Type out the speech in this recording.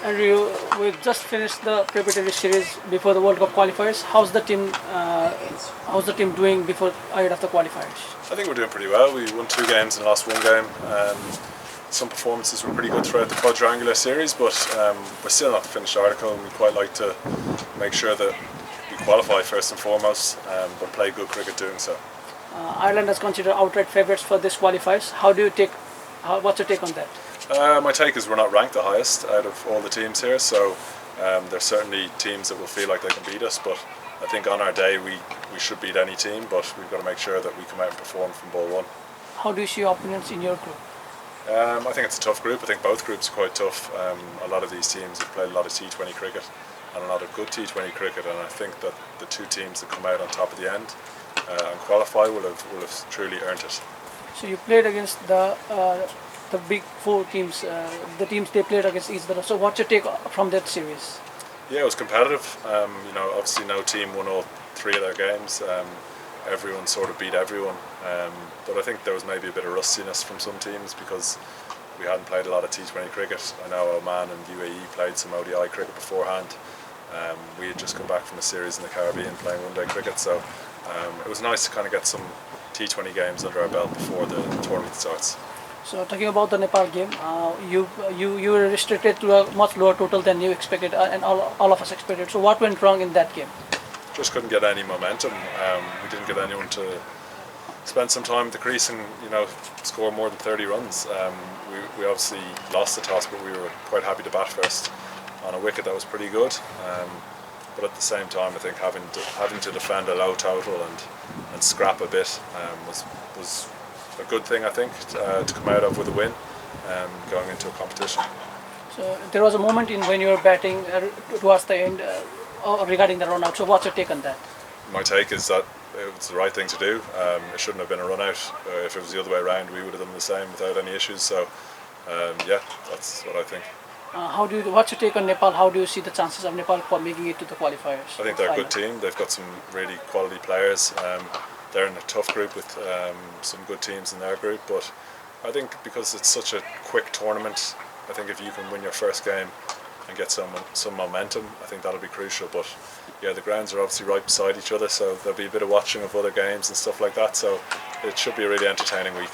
Andrew, we've just finished the preparatory series before the World Cup qualifiers. How's the team? How's the team doing before ahead of the qualifiers? I think we're doing pretty well. We won 2 games and lost 1 game. Some performances were pretty good throughout the quadrangular series, but we're still not the finished article, and we quite like to make sure that we qualify first and foremost, but play good cricket doing so. Ireland is considered outright favourites for this qualifiers. What's your take on that? My take is we're not ranked the highest out of all the teams here, so there's certainly teams that will feel like they can beat us, but I think on our day we should beat any team, but we've got to make sure that we come out and perform from ball one. How do you see your opponents in your group? I think it's a tough group. I think both groups are quite tough. A lot of these teams have played a lot of T20 cricket and a lot of good T20 cricket, and I think that the 2 teams that come out on top of the end and qualify will have truly earned it. So you played against the big 4 teams, the teams they played against each other. So what's your take from that series? Yeah, it was competitive. Obviously no team won all 3 of their games. Everyone sort of beat everyone, but I think there was maybe a bit of rustiness from some teams because we hadn't played a lot of T20 cricket. I know Oman and UAE played some ODI cricket beforehand. We had just come back from a series in the Caribbean playing one-day cricket, so it was nice to kind of get some T20 games under our belt before the tournament starts. So talking about the Nepal game, you were restricted to a much lower total than you expected, and all of us expected. So what went wrong in that game? Just couldn't get any momentum. We didn't get anyone to spend some time at the crease and score more than 30 runs. We obviously lost the toss, but we were quite happy to bat first on a wicket that was pretty good. But at the same time, I think having to defend a low total and scrap a bit was a good thing, I think, to come out of with a win going into a competition. So there was a moment when you were batting towards the end regarding the run out. So what's your take on that? My take is that it was the right thing to do. It shouldn't have been a run out. If it was the other way around, we would have done the same without any issues. So yeah, that's what I think. What's your take on Nepal? How do you see the chances of Nepal for making it to the qualifiers? I think they're a good team. They've got some really quality players. They're in a tough group with some good teams in their group, but I think because it's such a quick tournament, I think if you can win your first game and get some momentum, I think that'll be crucial. But yeah, the grounds are obviously right beside each other, so there'll be a bit of watching of other games and stuff like that, so it should be a really entertaining week.